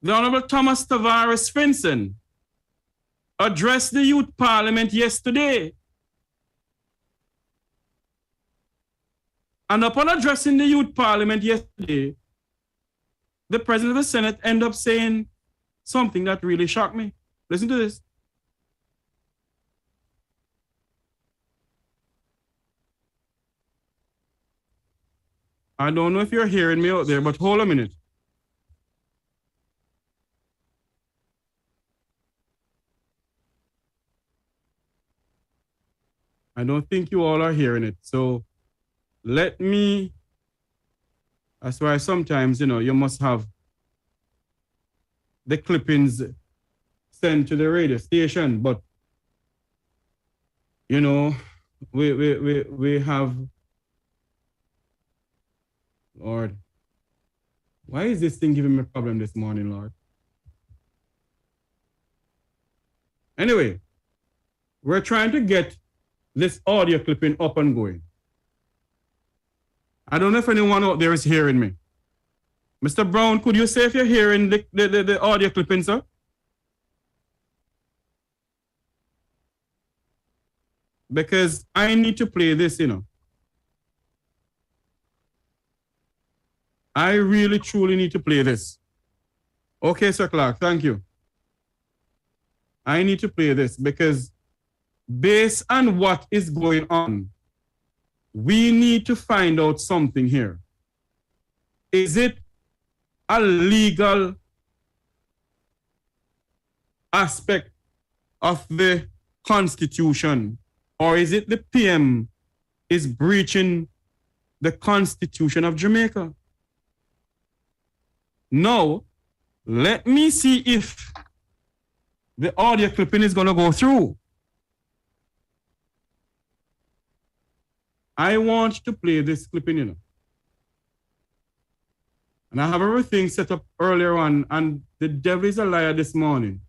The Honorable Thomas Tavares Finson addressed the Youth Parliament yesterday. And upon addressing the Youth Parliament yesterday, the President of the Senate ended up saying something that really shocked me. Listen to this. I don't know if you're hearing me out there, but hold a minute. I don't think you all are hearing it. So let me, that's why sometimes, you must have the clippings sent to the radio station, but, we have, Lord, why is this thing giving me a problem this morning, Lord? Anyway, we're trying to get this audio clipping up and going. I don't know if anyone out there is hearing me. Mr. Brown, could you say if you're hearing the audio clipping, sir? Because I need to play this, I really, truly need to play this. Okay, Sir Clark, thank you. I need to play this because based on what is going on, we need to find out something here. Is it a legal aspect of the Constitution, or is it the PM is breaching the Constitution of Jamaica? Now, let me see if the audio clipping is going to go through. I want to play this clipping, And I have everything set up earlier on, and the devil is a liar this morning.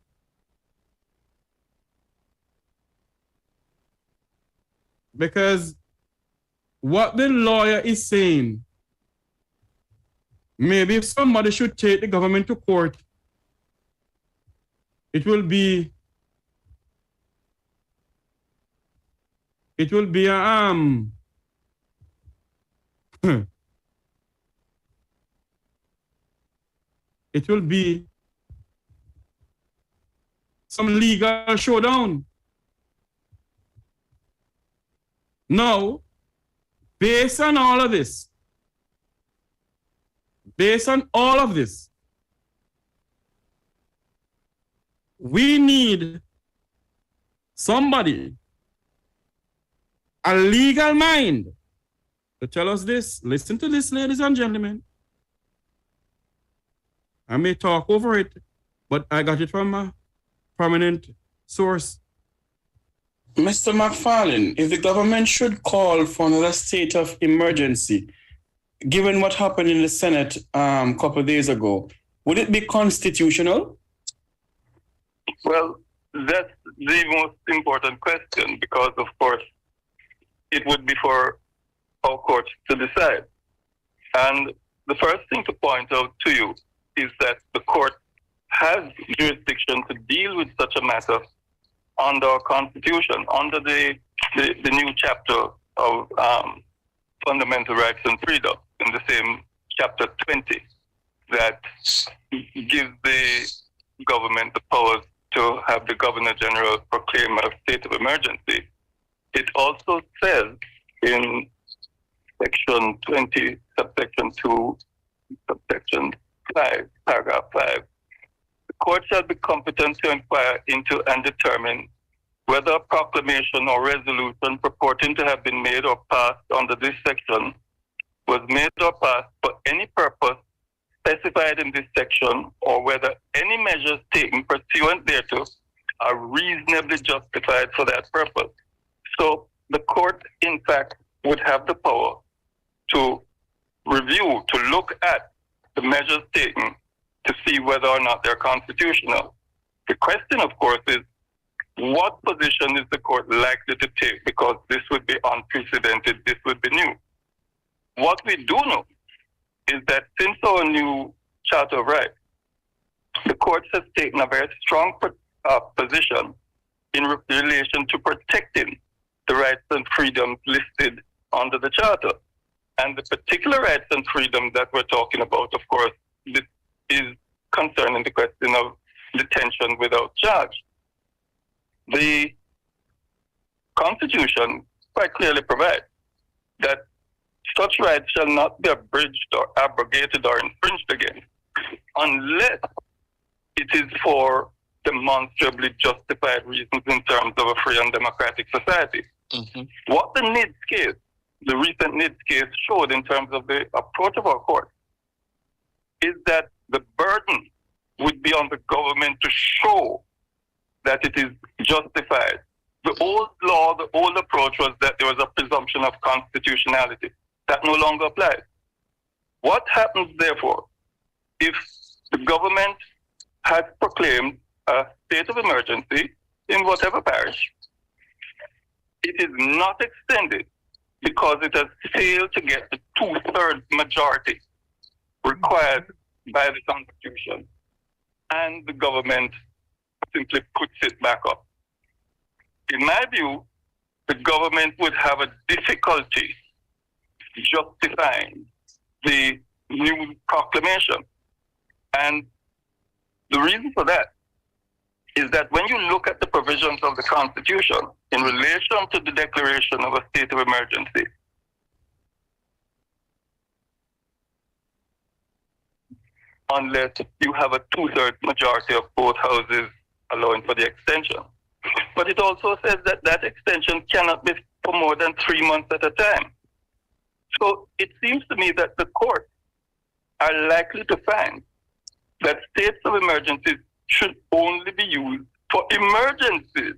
Because what the lawyer is saying, maybe if somebody should take the government to court, it will be a it will be some legal showdown. Now, based on all of this, we need somebody, a legal mind, to tell us this. Listen to this, ladies and gentlemen. I may talk over it, but I got it from a prominent source. Mr. McFarlane, if the government should call for another state of emergency, given what happened in the Senate a couple of days ago, would it be constitutional? Well, that's the most important question because, of course, it would be for our court to decide. And the first thing to point out to you is that the court has jurisdiction to deal with such a matter under our Constitution, under the new chapter of fundamental rights and freedom in the same chapter 20 that gives the government the powers to have the Governor General proclaim a state of emergency. It also says in section 20, subsection 2, subsection 5, paragraph 5, the court shall be competent to inquire into and determine whether a proclamation or resolution purporting to have been made or passed under this section was made or passed for any purpose specified in this section, or whether any measures taken pursuant thereto are reasonably justified for that purpose. So the court, in fact, would have the power to review, to look at the measures taken to see whether or not they're constitutional. The question, of course, is what position is the court likely to take, because this would be unprecedented, this would be new. What we do know is that since our new Charter of Rights, the court has taken a very strong position in relation to protecting the rights and freedoms listed under the Charter. And the particular rights and freedoms that we're talking about, of course, this is concerning the question of detention without charge. The Constitution quite clearly provides that such rights shall not be abridged or abrogated or infringed against unless it is for demonstrably justified reasons in terms of a free and democratic society. What the NIDS case, the recent NIDS case showed in terms of the approach of our court is that the burden would be on the government to show that it is justified. The old law, the old approach was that there was a presumption of constitutionality. That no longer applies. What happens, therefore, if the government has proclaimed a state of emergency in whatever parish? It is not extended because it has failed to get the 2/3 majority required by the Constitution, and the government simply puts it back up. In my view, the government would have a difficulty justifying the new proclamation. And the reason for that is that when you look at the provisions of the Constitution in relation to the declaration of a state of emergency, unless you have a 2/3 majority of both houses allowing for the extension. But it also says that that extension cannot be for more than 3 months at a time. So it seems to me that the courts are likely to find that states of emergencies should only be used for emergencies,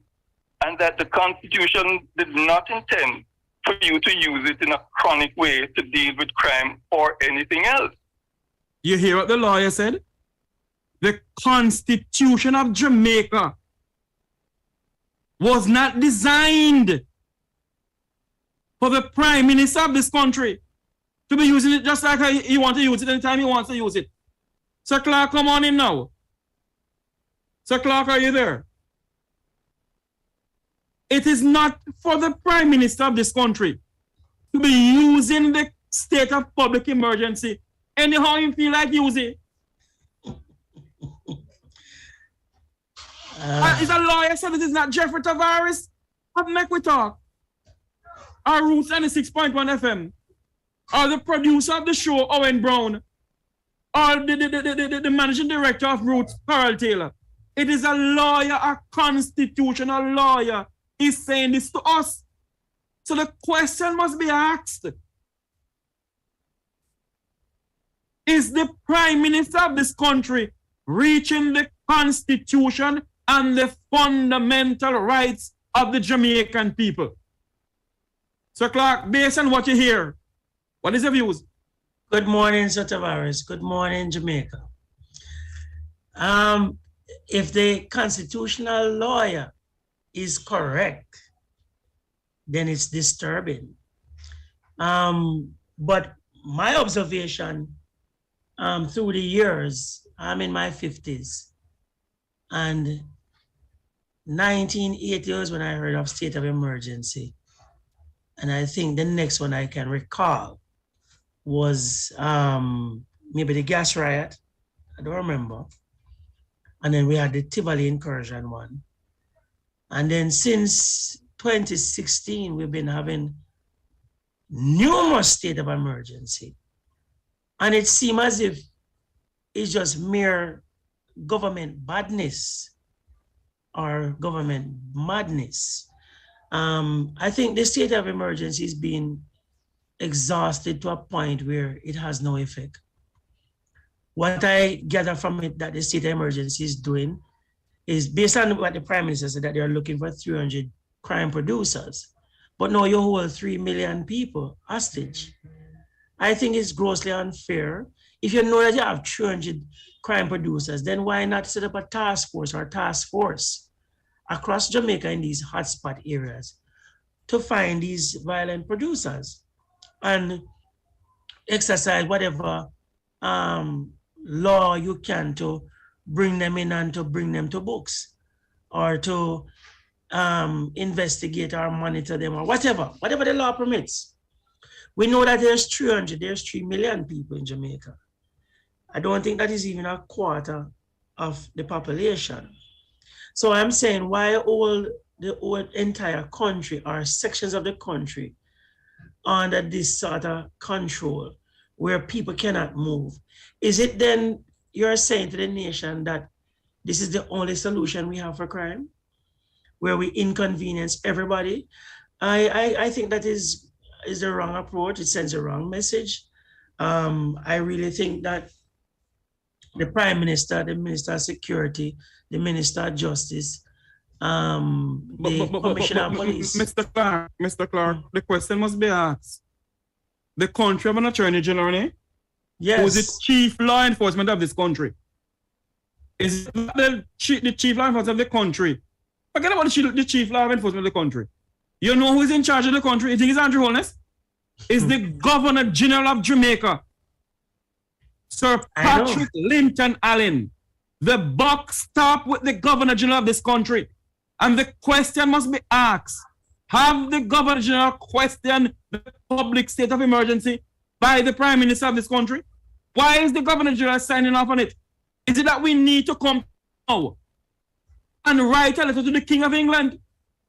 and that the Constitution did not intend for you to use it in a chronic way to deal with crime or anything else. You hear what the lawyer said? The Constitution of Jamaica was not designed for the Prime Minister of this country to be using it just like he wants to use it anytime he wants to use it. Sir Clark, come on in now. Sir Clark, are you there? It is not for the Prime Minister of this country to be using the state of public emergency anyhow you feel like using. Is a lawyer said it is not Jeffrey Tavares? What make we talk? Or Roots 96.1 FM? Or the producer of the show, Owen Brown? Or the managing director of Roots, Carl Taylor? It is a lawyer, a constitutional lawyer, is saying this to us. So the question must be asked. Is the Prime Minister of this country reaching the Constitution and the fundamental rights of the Jamaican people? Sir Clark, based on what you hear, what is your views? Good morning, Sir Tavares. Good morning, Jamaica. If the constitutional lawyer is correct, then it's disturbing. But my observation through the years, I'm in my 50s, and 1980 was when I heard of state of emergency. And I think the next one I can recall was maybe the gas riot. I don't remember. And then we had the Tivoli incursion one. And then since 2016, we've been having numerous state of emergency. And it seems as if it's just mere government badness or government madness. I think the state of emergency is being exhausted to a point where it has no effect. What I gather from it that the state of emergency is doing is based on what the Prime Minister said, that they're looking for 300 crime producers. But now you hold 3 million people hostage. I think it's grossly unfair. If you know that you have 300 crime producers, then why not set up a task force across Jamaica in these hotspot areas to find these violent producers and exercise whatever law you can to bring them in and to bring them to books or to investigate or monitor them or whatever the law permits. We know that there's 3 million people in Jamaica. I don't think that is even a quarter of the population. So I'm saying why the whole entire country or sections of the country under this sort of control where people cannot move? Is it then you're saying to the nation that this is the only solution we have for crime, where we inconvenience everybody? I think that is the wrong approach. It sends a wrong message. I really think that the Prime Minister, the Minister of Security, the Minister of Justice, the Commissioner of Police. Mr. Clark, the question must be asked. The country have an Attorney General, eh? Yes. Who is the chief law enforcement of this country? Is it the chief law enforcement of the country? Forget about the chief law enforcement of the country. You know who is in charge of the country? You think it's Andrew Holness? It's the Governor General of Jamaica, Sir Patrick Linton Allen. The buck stopped with the Governor General of this country. And the question must be asked, have the Governor General questioned the public state of emergency by the Prime Minister of this country? Why is the Governor General signing off on it? Is it that we need to come now and write a letter to the King of England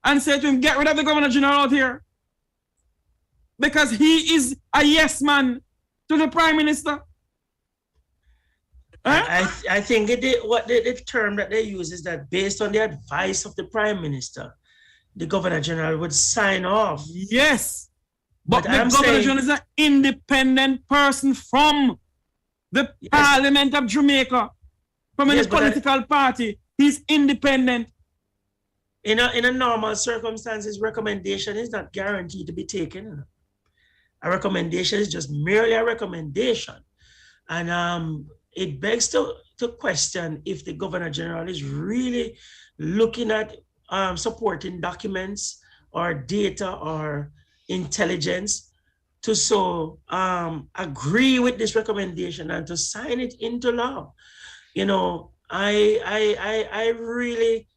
and say to him, get rid of the Governor General out here? Because he is a yes man to the Prime Minister. Huh? I think the term that they use is that based on the advice of the Prime Minister, the Governor General would sign off. Yes, but the Governor General is an independent person from the Parliament of Jamaica, from any political party. He's independent. In a normal circumstances, recommendation is not guaranteed to be taken. A recommendation is just merely a recommendation. And it begs to question if the Governor General is really looking at supporting documents or data or intelligence to agree with this recommendation and to sign it into law. You know, I really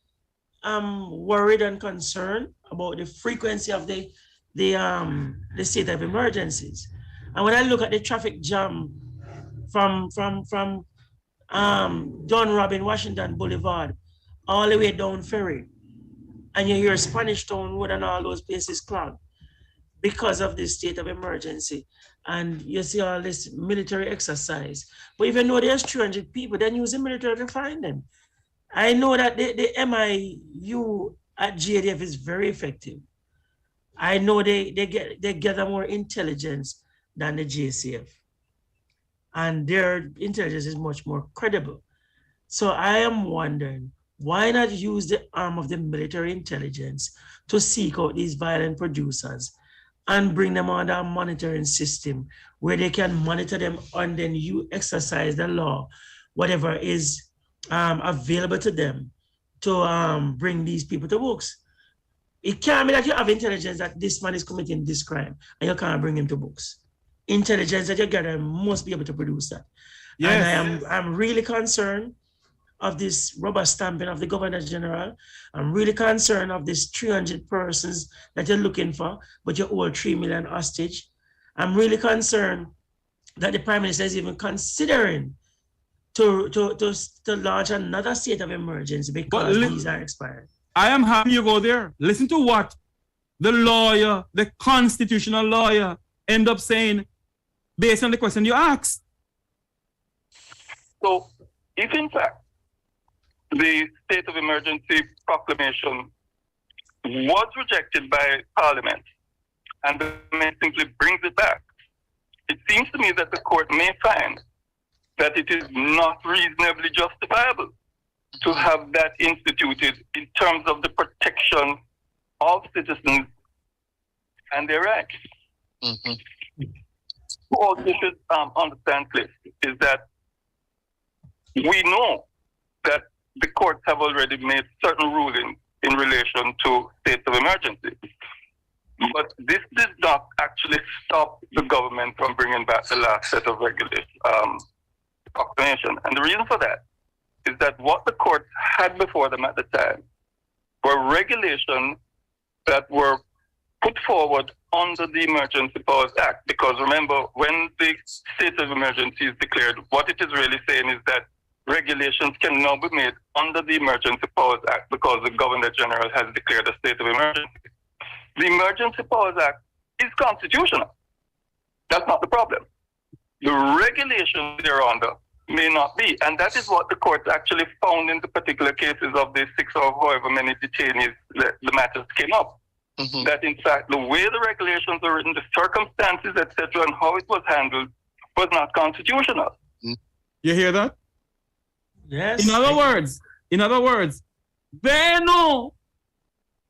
am worried and concerned about the frequency of the state of emergencies. And when I look at the traffic jam from Don Robin Washington Boulevard all the way down Ferry, and you hear Spanish Town Road and all those places clogged because of this state of emergency, and you see all this military exercise. But even though there's 300 people, then use the military to find them. I know that the MIU at GADF is very effective. I know they gather more intelligence than the JCF. And their intelligence is much more credible. So I am wondering, why not use the arm of the military intelligence to seek out these violent producers and bring them under a monitoring system where they can monitor them and then you exercise the law, whatever is available to them to bring these people to books. It can't be that you have intelligence that this man is committing this crime and you can't bring him to books. Intelligence that you gather must be able to produce that. Yes. And I'm really concerned of this rubber stamping of the Governor General. I'm really concerned of this 300 persons that you're looking for, but you hold 3 million hostage. I'm really concerned that the Prime Minister is even considering to launch another state of emergency because these are expired. I am happy you go there. Listen to what the lawyer, the constitutional lawyer, end up saying based on the question you asked. So, if in fact the state of emergency proclamation was rejected by Parliament and the Parliament simply brings it back, it seems to me that the court may find that it is not reasonably justifiable to have that instituted in terms of the protection of citizens and their rights. Mm-hmm. What you should understand, please, is that we know that the courts have already made certain rulings in relation to states of emergency. But this did not actually stop the government from bringing back the last set of regulation proclamation. And the reason for that is that what the courts had before them at the time were regulations that were put forward under the Emergency Powers Act. Because remember, when the state of emergency is declared, what it is really saying is that regulations can now be made under the Emergency Powers Act because the Governor General has declared a state of emergency. The Emergency Powers Act is constitutional. That's not the problem. The regulations they're under may not be. And that is what the courts actually found in the particular cases of the 6 or however many detainees that the matters came up. Mhm. That in fact, the way the regulations are written, the circumstances, etc., and how it was handled was not constitutional. You hear that? Yes. In other words, they know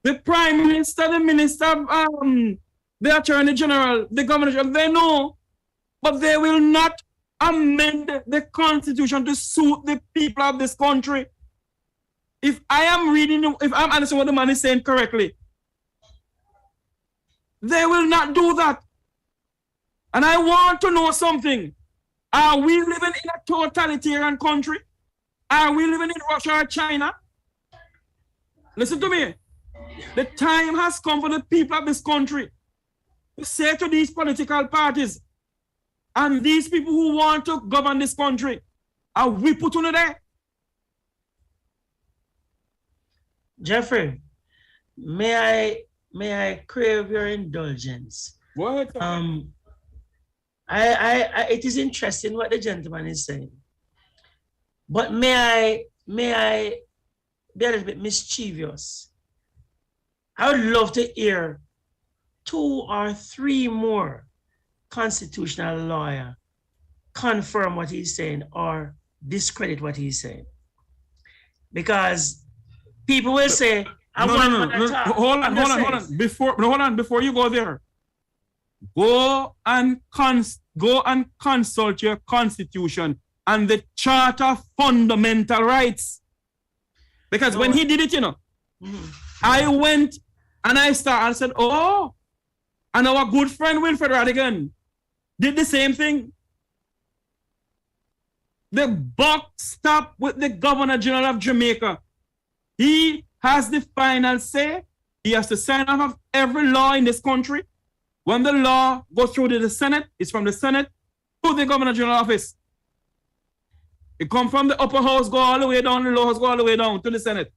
the Prime Minister, the Minister, the Attorney General, the Governor, they know, but they will not amend the Constitution to suit the people of this country. If I'm understanding what the man is saying correctly, they will not do that. And I want to know something. Are we living in a totalitarian country? Are we living in Russia or China? Listen to me. The time has come for the people of this country to say to these political parties and these people who want to govern this country, are we put on there? Jeffrey, may I crave your indulgence? What? It is interesting what the gentleman is saying, but may I be a little bit mischievous? I would love to hear 2 or 3 more constitutional lawyer confirm what he's saying or discredit what he's saying, because people will say, Hold on. Before you go there, go and consult your constitution and the Charter of Fundamental Rights. Because when he did it, I went and I said, oh, and our good friend Wilfred Radigan did the same thing. The buck stopped with the Governor General of Jamaica. He has the final say. He has to sign off of every law in this country. When the law goes through to the Senate, it's from the Senate to the Governor General office. It comes from the upper house, go all the way down, the lower house, go all the way down to the Senate.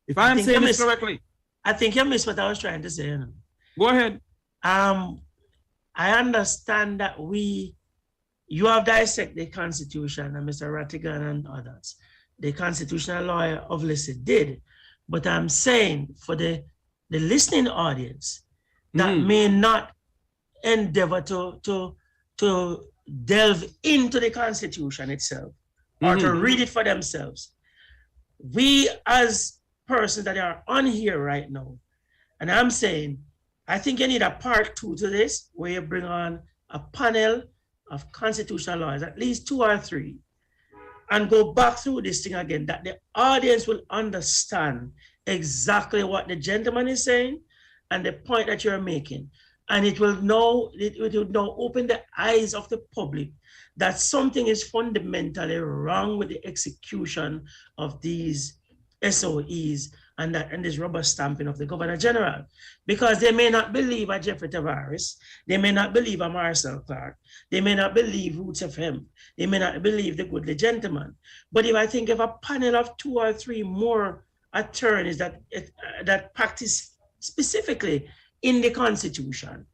If I am saying this correctly. I think you missed what I was trying to say. Go ahead. I understand that you have dissected the Constitution, and Mr. Rattigan and others. The constitutional lawyer obviously did. But I'm saying for the listening audience that may not endeavor to delve into the Constitution itself or to read it for themselves. We as persons that are on here right now, and I'm saying, I think you need a part 2 to this, where you bring on a panel of constitutional lawyers, at least 2 or 3, and go back through this thing again, that the audience will understand exactly what the gentleman is saying and the point that you're making. And it will now open the eyes of the public that something is fundamentally wrong with the execution of these SOEs and this rubber stamping of the Governor General, because they may not believe a Jeffrey Tavares, they may not believe a Marcel Clark, they may not believe Roots FM, they may not believe the goodly gentleman. But if I think of a panel of 2 or 3 more attorneys that practice specifically in the Constitution,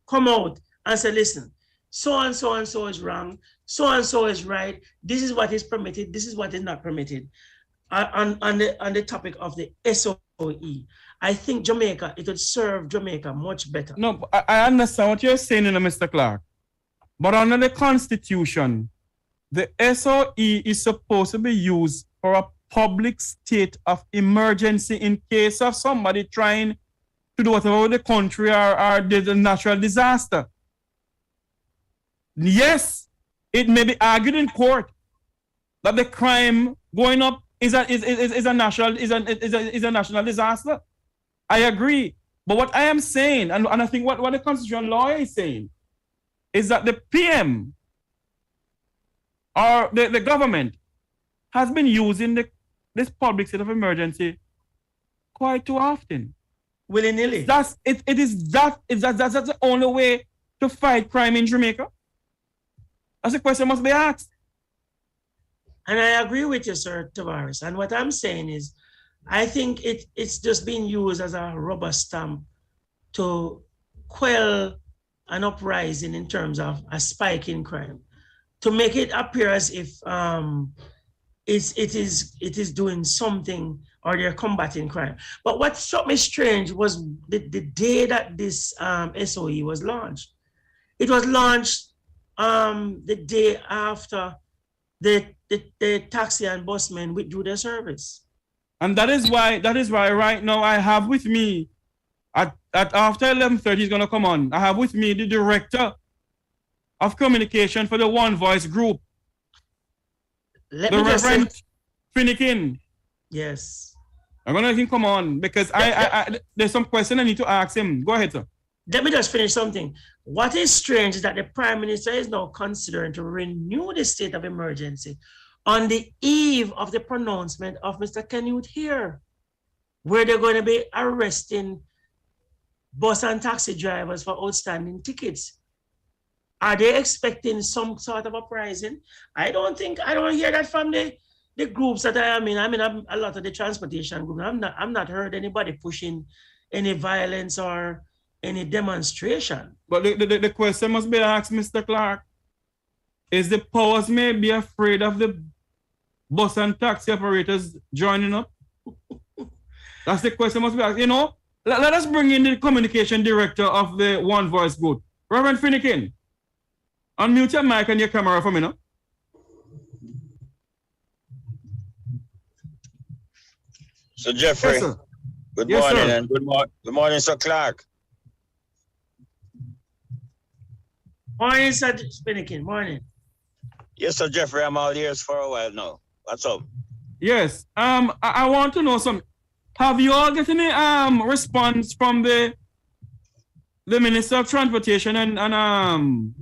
come out and say, listen, so and so and so is wrong, so and so is right, this is what is permitted, this is what is not permitted. On the topic of the SOE, I think it would serve Jamaica much better. No, I understand what you're saying, Mr. Clark. But under the Constitution, the SOE is supposed to be used for a public state of emergency in case of somebody trying to do whatever with the country or the natural disaster. Yes, it may be argued in court that the crime going up is a national disaster. I agree. But what I am saying, and I think what the constitutional lawyer is saying, is that the PM or the government has been using this public state of emergency quite too often. Willy-nilly. That's the only way to fight crime in Jamaica. That's a question must be asked. And I agree with you, Sir Tavares. And what I'm saying is, I think it's just being used as a rubber stamp to quell an uprising in terms of a spike in crime, to make it appear as if it is doing something or they're combating crime. But what struck me strange was the day that this SOE was launched. It was launched the day after the taxi and busmen withdrew their service. And that is why right now I have with me at after 11:30 he's gonna come on. I have with me the director of communication for the One Voice group, the Reverend Finnegan. Yes. I'm gonna let him come on because I there's some question I need to ask him. Go ahead, sir. Let me just finish something. What is strange is that the Prime Minister is now considering to renew the state of emergency on the eve of the pronouncement of Mr. Canute here, where they're going to be arresting bus and taxi drivers for outstanding tickets. Are they expecting some sort of uprising? I don't hear that from the groups that I am in. I mean, I'm a lot of the transportation groups. I'm not heard anybody pushing any violence or any demonstration. But the question must be asked, Mr. Clark. Is the powers may be afraid of the bus and taxi operators joining up? That's the question must be asked. You know, let us bring in the communication director of the One Voice group, Reverend Finnegan. Unmute your mic and your camera for me, no? So Jeffrey, Yes, sir. good Yes, morning sir. and good morning, Sir Clark. Morning, Sir Finnegan. Morning. Yes, Sir Jeffrey, I'm all ears for a while now. What's up? Yes. I want to know some. Have you all get any response from the Minister of Transportation and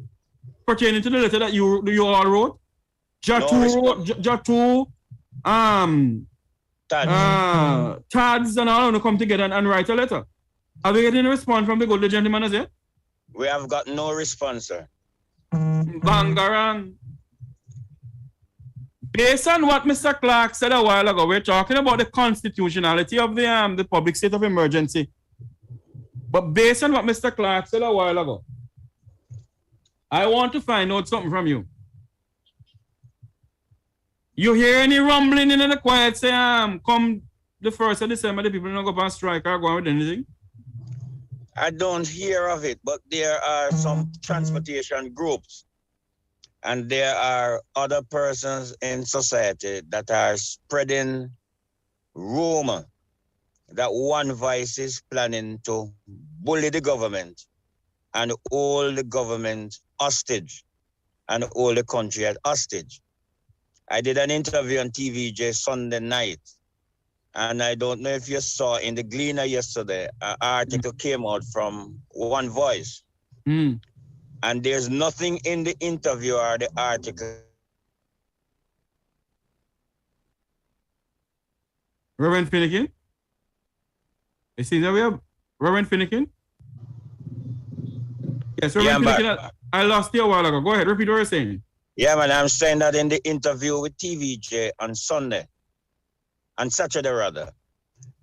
pertaining to the letter that you all wrote? Jatu, Tads and all to come together and write a letter. Have you getting a response from the good gentleman as yet? We have got no response, sir. Bangarang. Based on what Mr. Clark said a while ago, we're talking about the constitutionality of the public state of emergency. But based on what Mr. Clark said a while ago, I want to find out something from you. You hear any rumbling in the quiet say, come the 1st of December, the people don't go on strike or go on with anything? I don't hear of it, but there are some transportation groups and there are other persons in society that are spreading rumor that One Voice is planning to bully the government and hold the government hostage and hold the country at hostage. I did an interview on TVJ Sunday night, and I don't know if you saw in the Gleaner yesterday, an article came out from One Voice. And there's nothing in the interview or the article. Reverend Finnegan? You see that we have Reverend Finnegan? Yes, Reverend Finnegan, I lost you a while ago. Go ahead, repeat what you're saying. Yeah, man, I'm saying that in the interview with TVJ on Saturday rather,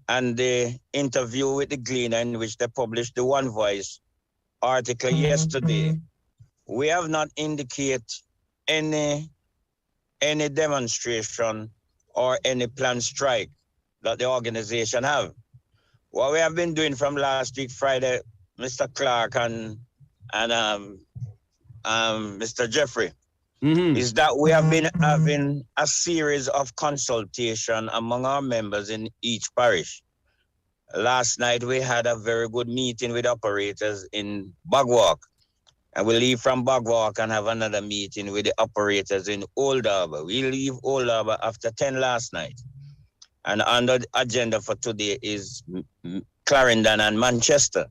and the interview with the Gleaner in which they published the One Voice article yesterday, we have not indicated any demonstration or any planned strike that the organization have. What we have been doing from last week, Friday, Mr. Clark and Mr. Jeffrey, is that we have been having a series of consultation among our members in each parish. Last night, we had a very good meeting with operators in Bagwalk. And we leave from Bagwalk and have another meeting with the operators in Old Harbour. We leave Old Harbour after 10 last night. And on the agenda for today is Clarendon and Manchester.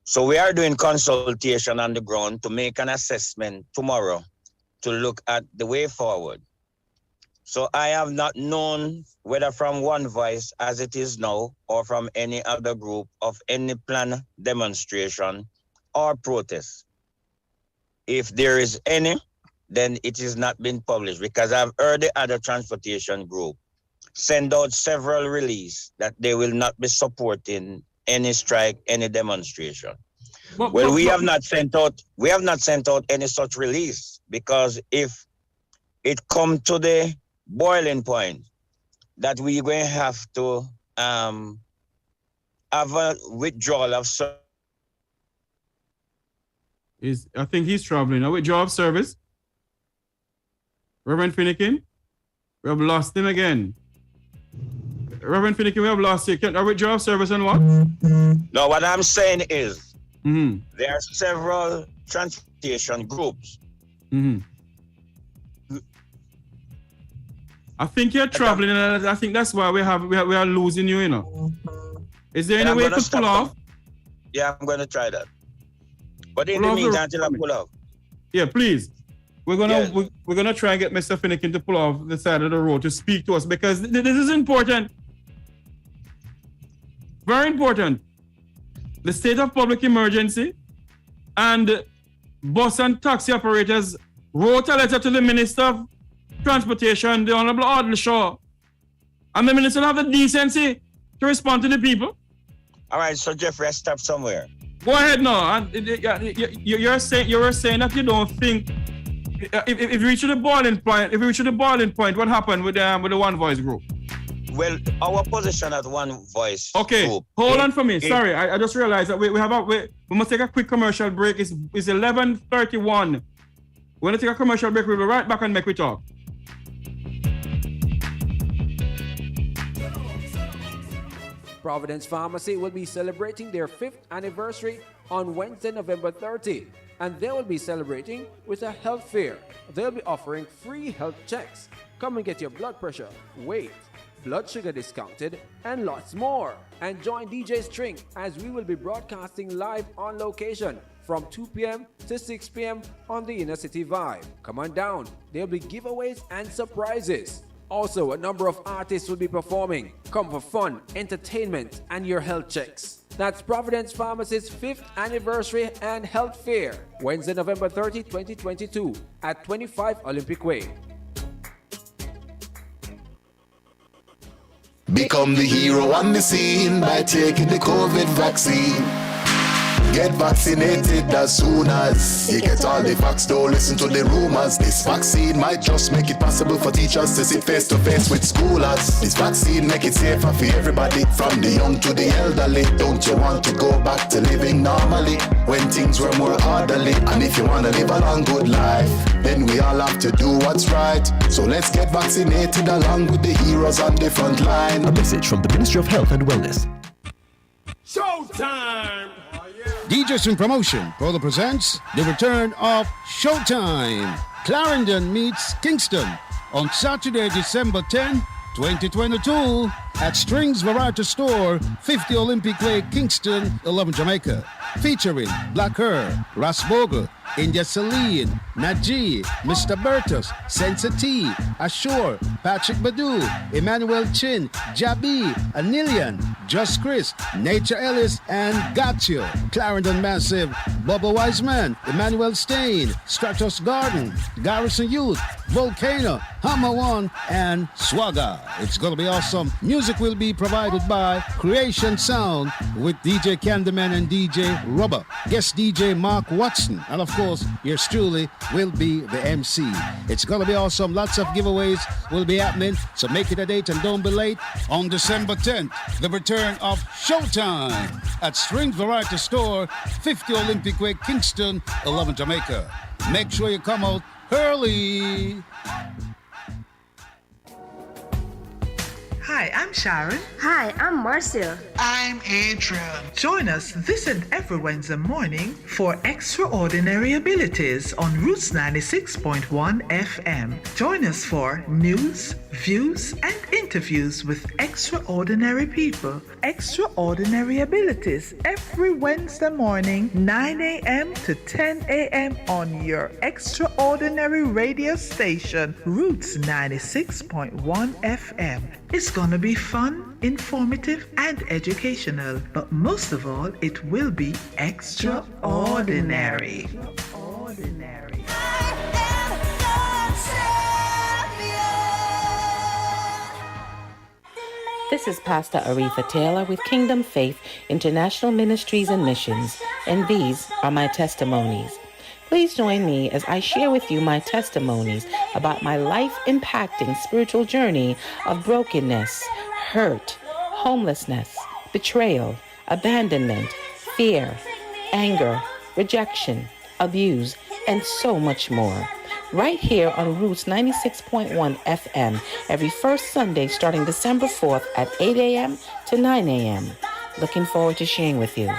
So we are doing consultation on the ground to make an assessment tomorrow to look at the way forward. So I have not known whether from One Voice as it is now or from any other group of any planned demonstration or protest. If there is any, then it is not been published because I've heard the other transportation group send out several releases that they will not be supporting any strike, any demonstration. We have not sent out any such release because if it come to the boiling point that we're going to have to have a withdrawal of I think he's traveling. A withdrawal of service. Reverend Finnegan, we have lost him again. Reverend Finnegan, we have lost you. A withdrawal of service on what? No, what I'm saying is there are several transportation groups. I think you're traveling, and I think that's why we are losing you, you know. Is there any way to pull off? Yeah, I'm going to try that. But in the meantime, until I pull off. Yeah, please. We're gonna try and get Mr. Finnegan to pull off the side of the road to speak to us because this is important. Very important. The state of public emergency, and bus and taxi operators wrote a letter to the Minister of Transportation, the Honorable Audley Shaw, and the minister have the decency to respond to the people. All right, so Jeffrey, I stop somewhere. Go ahead now. And you're saying that you don't think if you reach the boiling point, what happened with the One Voice group? Well, our position at One Voice. Okay, group, hold on for me. Sorry, I just realized that we must take a quick commercial break. It's 11:31. We're gonna take a commercial break. We'll be right back and make we talk. Providence Pharmacy will be celebrating their 5th anniversary on Wednesday, November 30, and they will be celebrating with a health fair. They'll be offering free health checks. Come and get your blood pressure, weight, blood sugar discounted, and lots more. And join DJ String as we will be broadcasting live on location from 2 p.m. to 6 p.m. on the Inner City Vibe. Come on down. There'll be giveaways and surprises. Also, a number of artists will be performing. Come for fun, entertainment, and your health checks. That's Providence Pharmacy's 5th anniversary and health fair, Wednesday, November 30, 2022, at 25 Olympic Way. Become the hero on the scene by taking the COVID vaccine. Get vaccinated as soon as you get all the facts. Don't listen to the rumors. This vaccine might just make it possible for teachers to sit face to face with schoolers. This vaccine make it safer for everybody, from the young to the elderly. Don't you want to go back to living normally when things were more orderly? And if you want to live a long good life, then we all have to do what's right. So let's get vaccinated along with the heroes on the front line. A message from the Ministry of Health and Wellness. Showtime! DJ String Promotion proudly presents the return of Showtime. Clarendon meets Kingston on Saturday, December 10, 2022 at Strings Variety Store, 50 Olympic Way, Kingston, 11 Jamaica. Featuring Black Her, Ras Bogle, India Celine, Naji, Mr. Bertus, Sensa T, Ashore, Patrick Badu, Emmanuel Chin, Jabi, Anilian, Just Chris, Nature Ellis, and Gotcha. Clarendon Massive, Bubba Wiseman, Emmanuel Stain, Stratos Garden, Garrison Youth, Volcano, Hammer One, and Swagger. It's gonna be awesome. Music will be provided by Creation Sound with DJ Candyman and DJ Rubber. Guest DJ Mark Watson, and of course, yours truly will be the MC. It's gonna be awesome. Lots of giveaways will be happening, so make it a date and don't be late. On December 10th, the return of Showtime at Strings Variety Store, 50 Olympic Way, Kingston, 11 Jamaica. Make sure you come out early. Hi, I'm Sharon. Hi, I'm Marcia. I'm Adrian. Join us this and every Wednesday morning for Extraordinary Abilities on Roots 96.1 FM. Join us for news, views, and interviews. interviews with extraordinary people, extraordinary abilities, every Wednesday morning, 9 a.m. to 10 a.m. on your extraordinary radio station, Roots 96.1 FM. It's gonna be fun, informative, and educational, but most of all, it will be extraordinary. This is Pastor Aretha Taylor with Kingdom Faith International Ministries and Missions, and these are my testimonies. Please join me as I share with you my testimonies about my life-impacting spiritual journey of brokenness, hurt, homelessness, betrayal, abandonment, fear, anger, rejection, abuse, and so much more. Right here on Roots 96.1 FM every first Sunday starting December 4th at 8 a.m. to 9 a.m. Looking forward to sharing with you.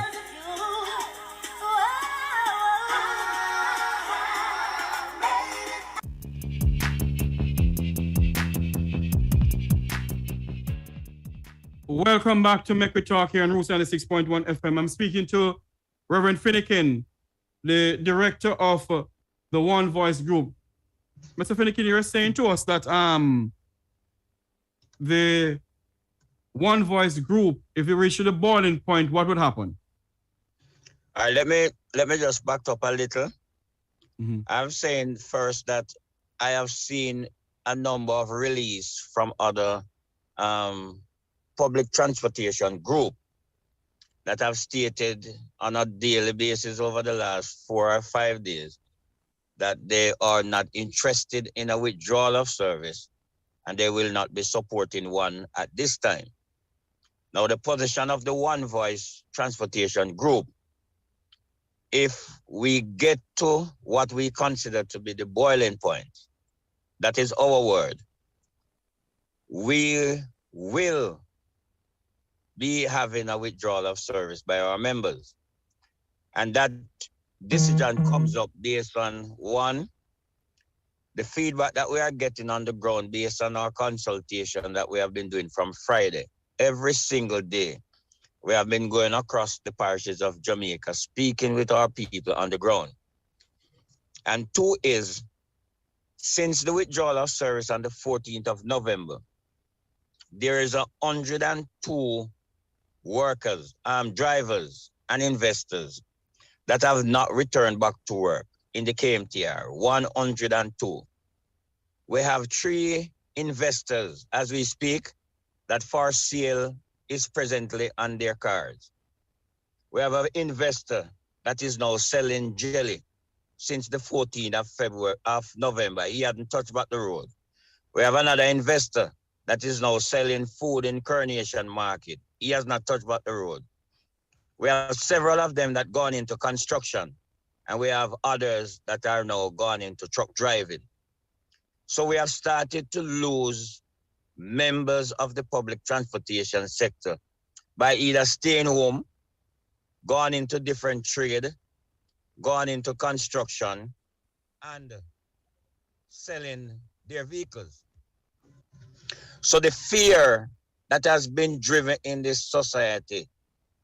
Welcome back to Make We Talk here on Roots 96.1 FM. I'm speaking to Reverend Finnegan, the director of the One Voice Group. Mr. Finnegan, you were saying to us that the One Voice Group, if it reached the boiling point, what would happen? All right, let me just back up a little. I'm saying first that I have seen a number of release from other public transportation group that have stated on a daily basis over the last 4 or 5 days that they are not interested in a withdrawal of service and they will not be supporting one at this time. Now, the position of the One Voice Transportation Group, if we get to what we consider to be the boiling point, that is our word, we will be having a withdrawal of service by our members. And that decision comes up based on, one, the feedback that we are getting on the ground based on our consultation that we have been doing from Friday. Every single day, we have been going across the parishes of Jamaica, speaking with our people on the ground. And two is, since the withdrawal of service on the 14th of November, there is 102 workers, drivers, and investors that have not returned back to work in the KMTR, 102. We have 3 investors as we speak that for sale is presently on their cards. We have an investor that is now selling jelly since the 14th of November. He hadn't touched back the road. We have another investor that is now selling food in Coronation Market. He has not touched back the road. We have several of them that gone into construction, and we have others that are now gone into truck driving. So we have started to lose members of the public transportation sector by either staying home, gone into different trade, gone into construction, and selling their vehicles. So the fear that has been driven in this society,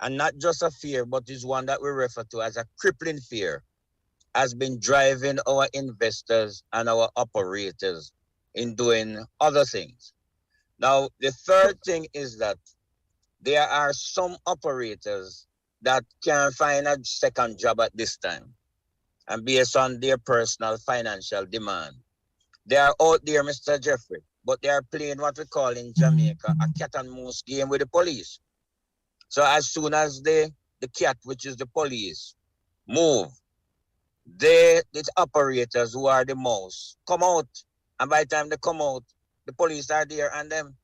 and not just a fear, but is one that we refer to as a crippling fear, has been driving our investors and our operators in doing other things. Now, the third thing is that there are some operators that can't find a second job at this time, and based on their personal financial demand. They are out there, Mr. Jeffrey, but they are playing what we call in Jamaica a cat and mouse game with the police. So as soon as the cat, which is the police, move, the operators who are the mouse come out. And by the time they come out, the police are there and them.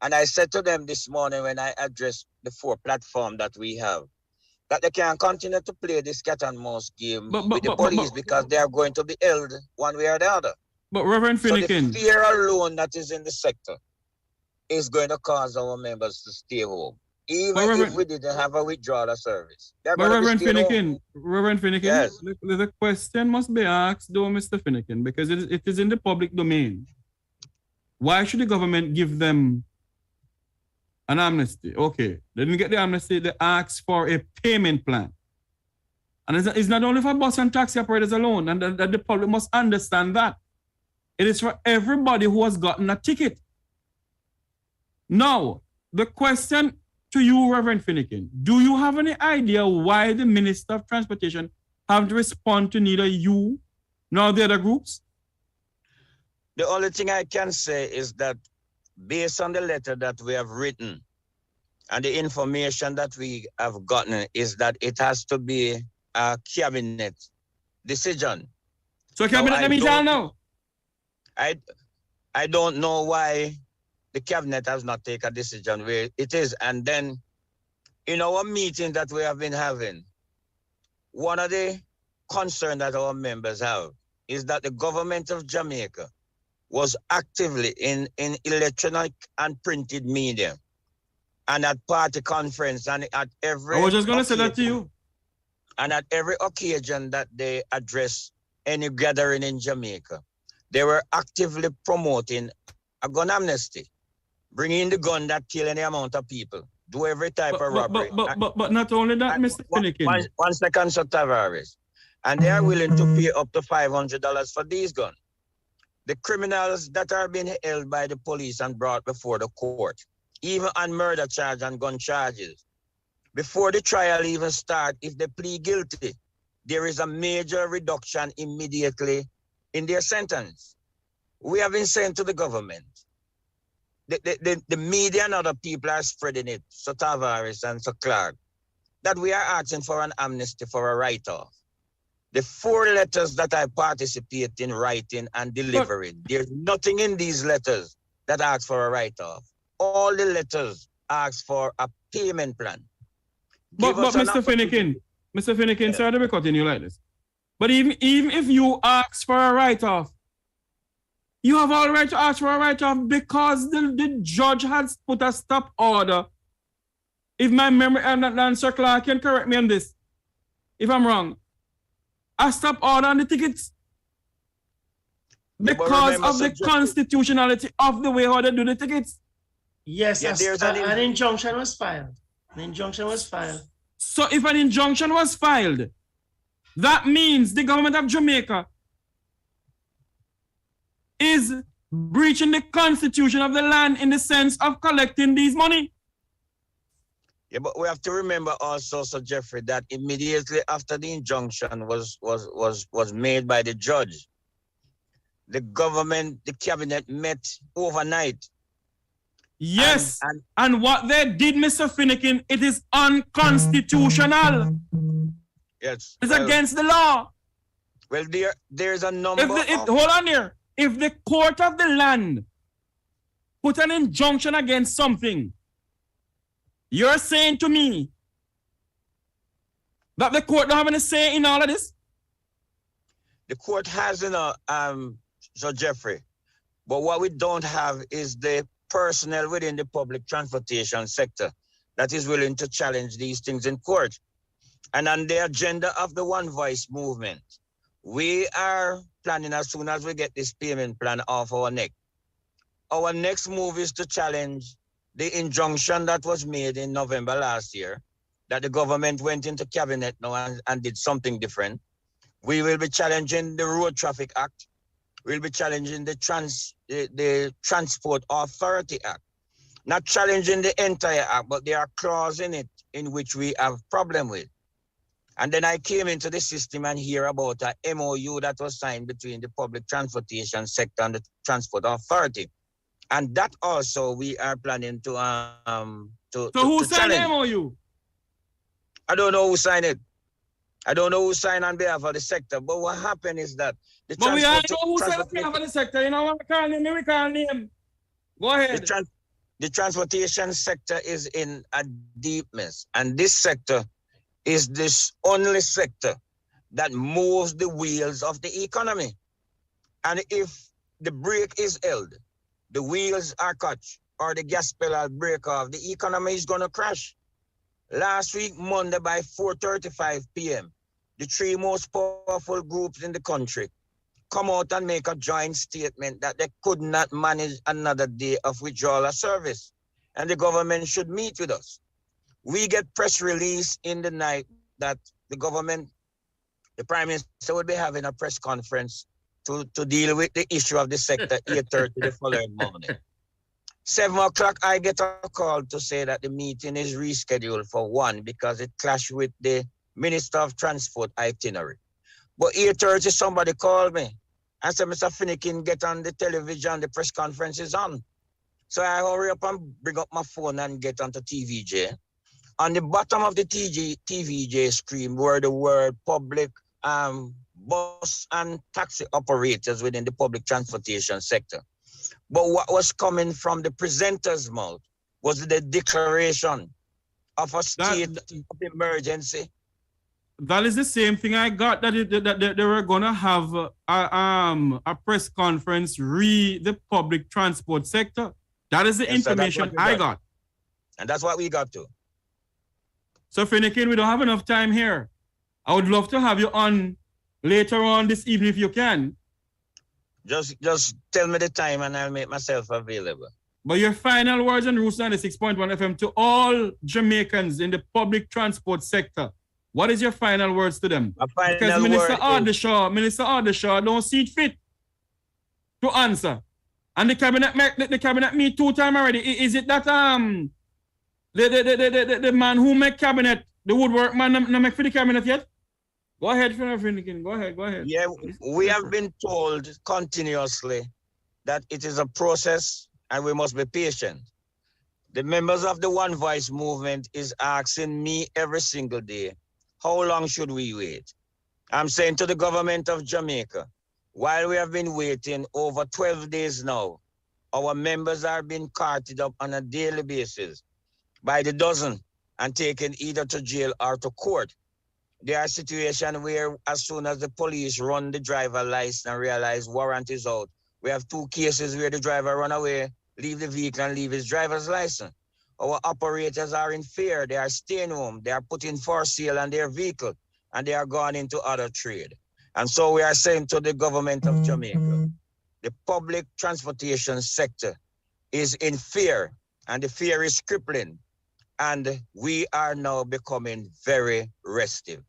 And I said to them this morning when I addressed the 4 platforms that we have, that they can't continue to play this cat and mouse game with the police because they are going to be held one way or the other. But Reverend Finnegan, so the fear alone that is in the sector is going to cause our members to stay home. Even if we didn't have a withdrawal of service. But Reverend Finnegan, yes. The question must be asked though, Mr. Finnegan, because it is in the public domain. Why should the government give them An amnesty. Okay. They didn't get the amnesty. They asked for a payment plan. And it's not only for bus and taxi operators alone. And the public must understand that. It is for everybody who has gotten a ticket. Now, the question to you, Reverend Finnegan, do you have any idea why the Minister of Transportation have to respond to neither you nor the other groups? The only thing I can say is that based on the letter that we have written and the information that we have gotten is that it has to be a cabinet decision. So cabinet means now? I don't know why the cabinet has not taken a decision where it is. And then in our meeting that we have been having, one of the concerns that our members have is that the government of Jamaica was actively in electronic and printed media and at party conference and at every I was just going to say that to you. And at every occasion that they address any gathering in Jamaica, they were actively promoting a gun amnesty, bringing the gun that kill any amount of people, do every type of robbery. But not only that, Mr. Finnegan. One second, Sir Tavares. And they are willing to pay up to $500 for these guns. The criminals that are being held by the police and brought before the court, even on murder charge and gun charges, before the trial even start, if they plead guilty, there is a major reduction immediately in their sentence. We have been saying to the government, the media and other people are spreading it, Sir Tavares and Sir Clark, that we are asking for an amnesty for a write-off. The 4 letters that I participate in writing and delivering, there's nothing in these letters that asks for a write-off. All the letters ask for a payment plan. But Mr. Finnegan, sorry to be cutting you like this. But even if you ask for a write-off, you have all right to ask for a write-off because the judge has put a stop order. If my memory, and Sir Clark can correct me on this, if I'm wrong, a stop order on the tickets because of the constitutionality of the way how they do the tickets. Yes, an injunction was filed. An injunction was filed. So if an injunction was filed, that means the government of Jamaica is breaching the constitution of the land in the sense of collecting these money. Yeah, but we have to remember also, Sir Jeffrey, that immediately after the injunction was made by the judge, the government, the cabinet met overnight. Yes, and what they did, Mr. Finnegan, it is unconstitutional. Yes. It's against the law. Well, there's a number hold on here. If the court of the land put an injunction against something, you're saying to me that the court don't have any say in all of this? The court has, Sir Jeffrey, but what we don't have is the personnel within the public transportation sector that is willing to challenge these things in court. And on the agenda of the One Voice movement, we are planning as soon as we get this payment plan off our neck. Our next move is to challenge the injunction that was made in November last year, that the government went into cabinet now and did something different. We will be challenging the Road Traffic Act. We'll be challenging the Transport Authority Act. Not challenging the entire act, but there are clauses in it in which we have problem with. And then I came into the system and hear about a MOU that was signed between the public transportation sector and the Transport Authority. And that also we are planning to So who signed the MOU? I don't know who signed it. I don't know who signed on behalf of the sector, but what happened is that the But we all know who signed on behalf of the sector. You know what we call name? Go ahead. The transportation sector is in a deep mess, and this sector is this only sector that moves the wheels of the economy. And if the brake is held, the wheels are cut, or the gas pedal break off, the economy is going to crash. Last week, Monday by 4:35 p.m., the 3 most powerful groups in the country come out and make a joint statement that they could not manage another day of withdrawal of service. and the government should meet with us. We get press release in the night that the government, the Prime Minister would be having a press conference to deal with the issue of the sector 8:30 the following morning. 7 o'clock, I get a call to say that the meeting is rescheduled for 1 because it clashed with the Minister of Transport itinerary. But 8:30, somebody called me and said, Mr. Finnegan, get on the television, the press conference is on. So I hurry up and bring up my phone and get onto TVJ. On the bottom of the TVJ screen were the word public bus and taxi operators within the public transportation sector. But what was coming from the presenter's mouth was the declaration of a state of emergency. That is the same thing I got, that they were going to have a press conference the public transport sector. That is the information I got. And that's what we got to. So Finnegan, we don't have enough time here. I would love to have you on later on this evening if you can. Just tell me the time and I'll make myself available. But your final words on Roots 96.1 FM to all Jamaicans in the public transport sector. What is your final words to them? Because Minister Ardeshaw don't see it fit to answer. And the cabinet meet 2 times already. Is it that the man who make cabinet, the woodwork man, not make for the cabinet yet? Go ahead, Finnegan. Go ahead. Yeah, we have been told continuously that it is a process and we must be patient. The members of the One Voice movement is asking me every single day, how long should we wait? I'm saying to the government of Jamaica, while we have been waiting over 12 days now, our members are being carted up on a daily basis by the dozen and taken either to jail or to court. There are situations where as soon as the police run the driver license and realize warrant is out, we have 2 cases where the driver run away, leave the vehicle and leave his driver's license. Our operators are in fear. They are staying home. They are putting for sale on their vehicle and they are gone into other trade. And so we are saying to the government of Jamaica, the public transportation sector is in fear and the fear is crippling. And we are now becoming very restive.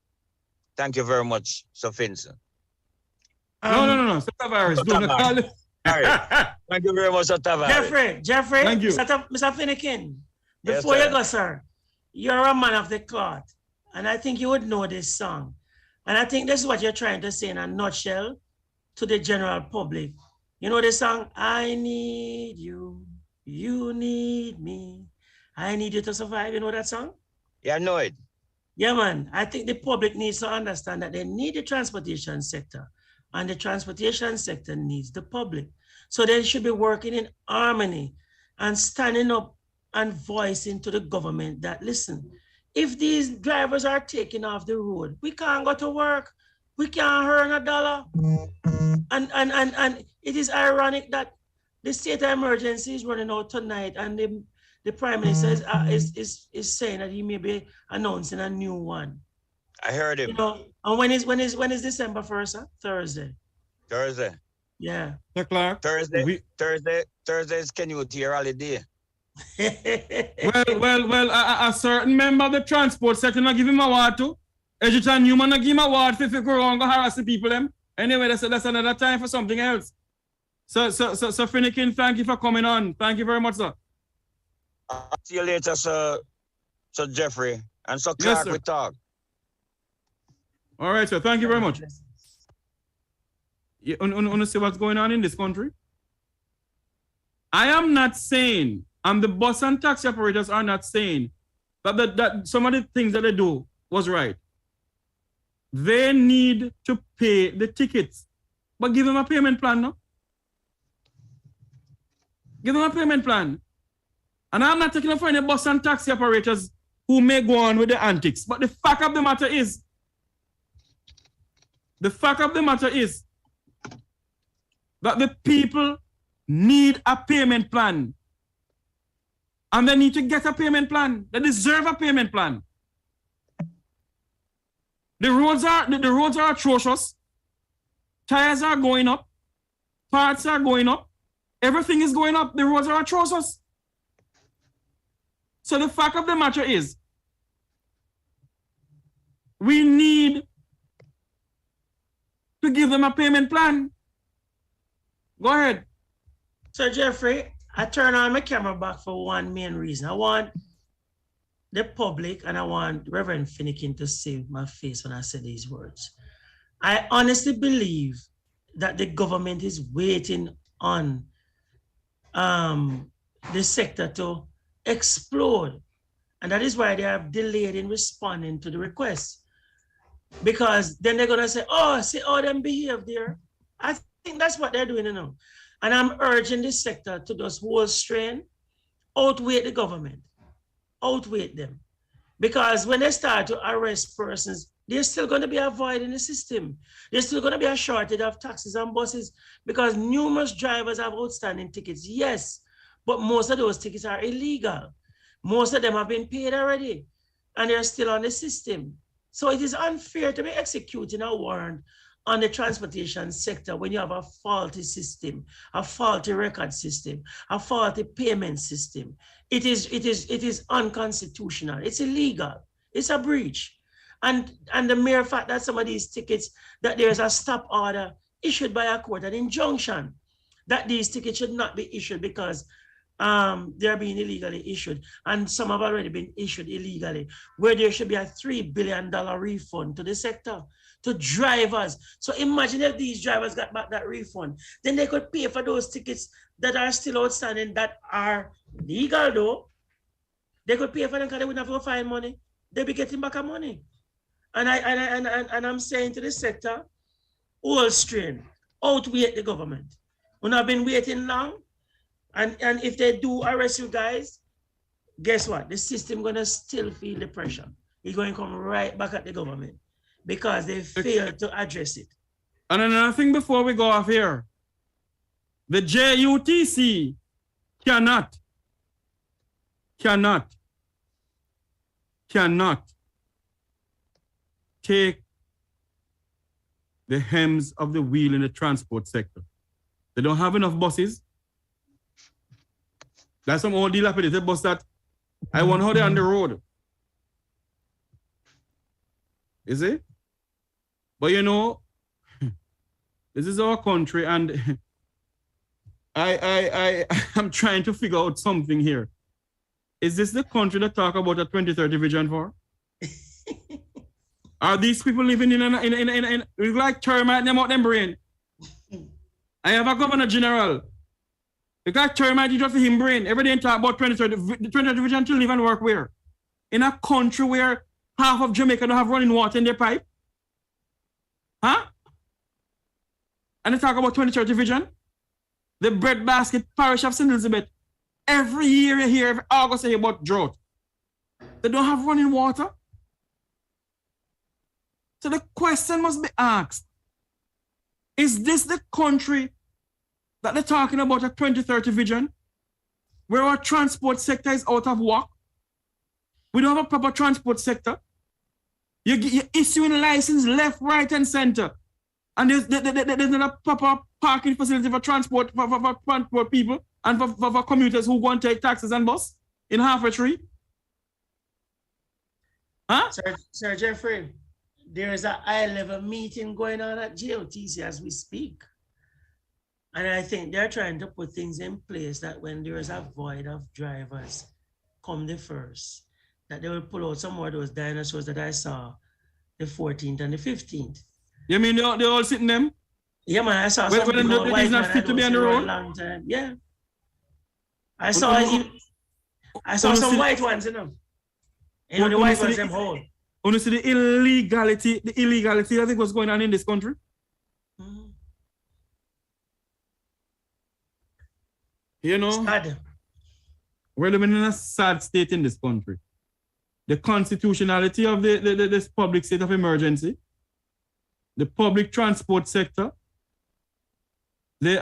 Thank you very much, Sir Vincent. No. Sir Tavares. Thank you very much, Sir Tavares. Jeffrey. Thank you. Mr. Finnegan, Yes, before sir. you go, sir, you're a man of the cloth. And I think you would know this song. And I think this is what you're trying to say in a nutshell to the general public. You know the song, I need you, you need me, I need you to survive. You know that song? Yeah, I know it. Yeah, man. I think the public needs to understand that they need the transportation sector and the transportation sector needs the public. So they should be working in harmony and standing up and voicing to the government that, listen, if these drivers are taken off the road, we can't go to work. We can't earn $1. And it is ironic that the state of emergency is running out tonight and the Prime Minister is saying that he may be announcing a new one. I heard him. You know, and when is December 1st? Sir? Thursday. Yeah. Sir Clark. Thursday is Canute here holiday. well, a certain member of the transport sector not give him a award to. Ejitan Newman not give him a award for go around and harass the people them. Anyway, that's another time for something else. So Finnegan, thank you for coming on. Thank you very much, sir. I'll see you later, Sir Jeffrey. And Sir Clark, we talk. All right, sir. Thank you very much. You want to see what's going on in this country? I am not saying, and the bus and taxi operators are not saying that some of the things that they do was right. They need to pay the tickets, but give them a payment plan, no? Give them a payment plan. And I'm not taking up for any bus and taxi operators who may go on with the antics. But the fact of the matter is that the people need a payment plan. And they need to get a payment plan. They deserve a payment plan. The roads are atrocious. Tires are going up. Parts are going up. Everything is going up. The roads are atrocious. So the fact of the matter is, we need to give them a payment plan. Go ahead. So Jeffrey, I turn on my camera back for one main reason. I want the public and I want Reverend Finnegan to save my face when I say these words. I honestly believe that the government is waiting on the sector to explode. And that is why they have delayed in responding to the request. Because then they're gonna say, oh, see how them behave there. I think that's what they're doing now. And I'm urging this sector to just hold strain, outweigh the government, outweigh them. Because when they start to arrest persons, there's still going to be a void in the system. There's still going to be a shortage of taxis and buses because numerous drivers have outstanding tickets, yes, but most of those tickets are illegal. Most of them have been paid already and they're still on the system. So it is unfair to be executing a warrant on the transportation sector when you have a faulty system, a faulty record system, a faulty payment system. It is unconstitutional. It's illegal. It's a breach. And the mere fact that some of these tickets, that there's a stop order issued by a court, an injunction that these tickets should not be issued because they're being illegally issued. And some have already been issued illegally, where there should be a $3 billion refund to the sector, to drivers. So imagine if these drivers got back that refund, then they could pay for those tickets that are still outstanding, that are legal though. They could pay for them because they wouldn't have to find money. They'll be getting back our money. And I'm saying to the sector, all strain, outweigh the government. We've not been waiting long. And if they do arrest you guys, guess what? The system gonna still feel the pressure. It's going to come right back at the government because they failed to address it. And another thing before we go off here, the JUTC cannot take the hems of the wheel in the transport sector. They don't have enough buses. That's some old dilapidated bus that I wonder how they're on the road. Is it? But you know, this is our country and I'm trying to figure out something here. Is this the country that talk about a 2030 vision for? Are these people living in like termite them out them brain? I have a governor general. You got termite it off him brain. Every day talk about 2030. The 2030 vision to live and work where? In a country where half of Jamaica don't have running water in their pipe? Huh? And they talk about 2030 vision. The breadbasket parish of St. Elizabeth. Every year you hear, every August you hear about drought. They don't have running water. So the question must be asked, is this the country that they're talking about a 2030 vision where our transport sector is out of work? We don't have a proper transport sector. You're issuing license left, right, and center. And there's not a proper parking facility for transport for transport people and for commuters who want to take taxis and bus in half a tree. Huh? Sir Jeffrey, there is a high-level meeting going on at JOTC as we speak. And I think they're trying to put things in place that when there is a void of drivers come the first, that they will pull out some more of those dinosaurs that I saw the 14th and the 15th. You mean they're all sitting them? Yeah, man, I saw some big old white man fit to be on the road? Long time. Yeah. I saw some white ones, you know. You know, the white ones them hold. You see the illegality I think was going on in this country? Mm-hmm. You know, sad. We're living in a sad state in this country. The constitutionality of this public state of emergency, the public transport sector, the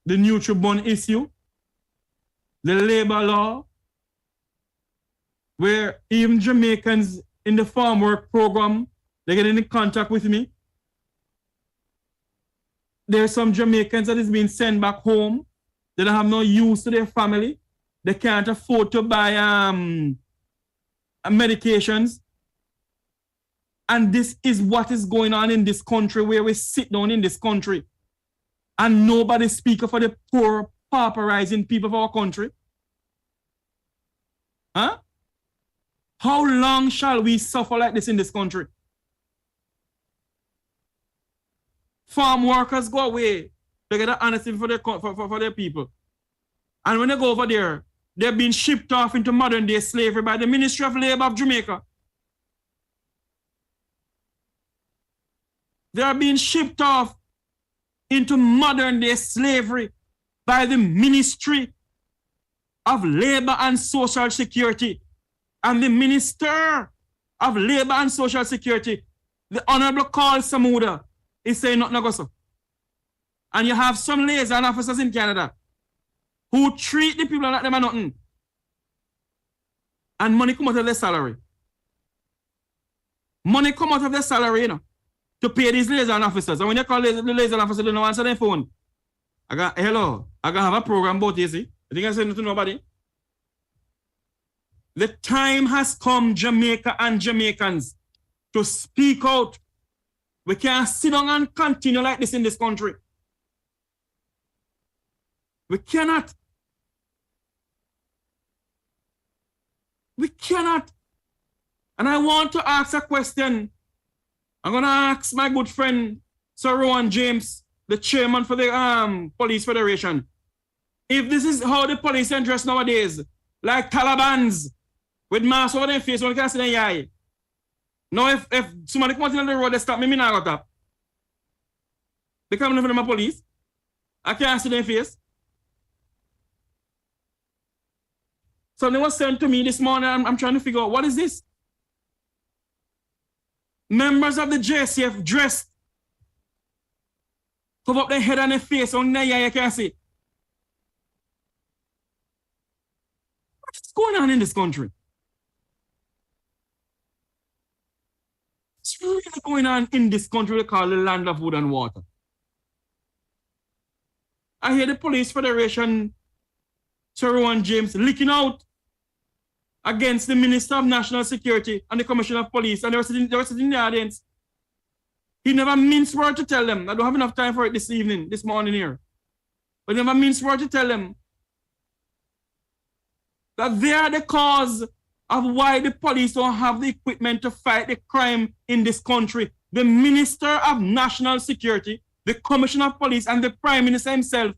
Nutribun issue, the labor law, where even Jamaicans in the farm work program, they get in contact with me. There's some Jamaicans that is being sent back home. They don't have no use to their family. They can't afford to buy medications. And this is what is going on in this country, where we sit down in this country and nobody speaks for the poor, pauperizing people of our country. Huh? How long shall we suffer like this in this country? Farm workers go away. They get an honesty for their people. And when they go over there, they're being shipped off into modern day slavery by the Ministry of Labor of Jamaica. They are being shipped off into modern day slavery by the Ministry of Labor and Social Security. And the Minister of Labor and Social Security, the Honorable Carl Samuda, is saying nothing go so. And you have some liaison officers in Canada who treat the people like them are nothing. And money come out of their salary. Money come out of their salary, you know, to pay these liaison officers. And when you call the liaison officer, they don't answer their phone. Hello, I have a program about this. I think I said nothing to nobody. The time has come, Jamaica and Jamaicans, to speak out. We can't sit down and continue like this in this country. We cannot. We cannot. And I want to ask a question. I'm going to ask my good friend, Sir Rowan James, the chairman for the Police Federation. If this is how the police are dressed nowadays, like Talibans, with masks over their face, one can see their eye. Now, if somebody comes in on the road, they stop me, not got up. They come in front of my police. I can't see their face. Something was sent to me this morning. I'm trying to figure out, what is this? Members of the JCF dressed, cover up their head and their face, on their eye, you can't see. What's going on in this country? What's really going on in this country we call the land of wood and water? I hear the Police Federation, Sir Rowan James, leaking out against the Minister of National Security and the Commissioner of Police, and they were sitting in the audience. He never minced word to tell them. I don't have enough time for it this morning here. But he never minced word to tell them that they are the cause of why the police don't have the equipment to fight the crime in this country. The Minister of National Security, the Commissioner of Police, and the Prime Minister himself,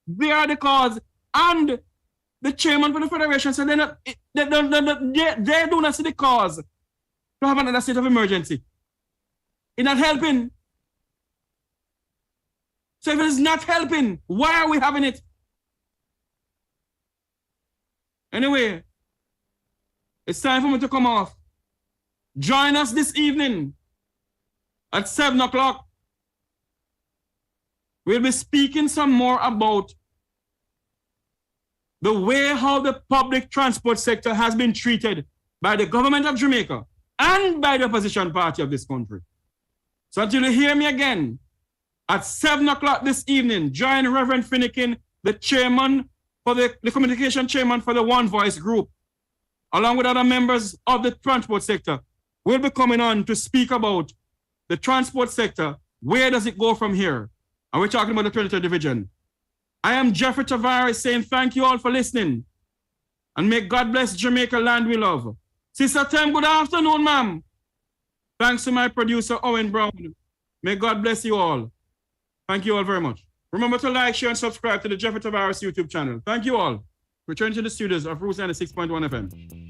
they are the cause. And the chairman for the Federation said they do not see the cause to have another state of emergency. It's not helping. So if it is not helping, why are we having it? Anyway, it's time for me to come off. Join us this evening at 7 o'clock. We'll be speaking some more about the way how the public transport sector has been treated by the government of Jamaica and by the opposition party of this country. So until you hear me again, at 7 o'clock this evening, join Reverend Finnegan, the chairman for the communication chairman for the One Voice group, along with other members of the transport sector. We'll be coming on to speak about the transport sector. Where does it go from here? And we're talking about the 23rd Division. I am Jeffrey Tavares saying thank you all for listening. And may God bless Jamaica land we love. Sister Tem, good afternoon, ma'am. Thanks to my producer, Owen Brown. May God bless you all. Thank you all very much. Remember to like, share, and subscribe to the Jeffrey Tavares YouTube channel. Thank you all. Return to the studios of Roots 96.1 FM.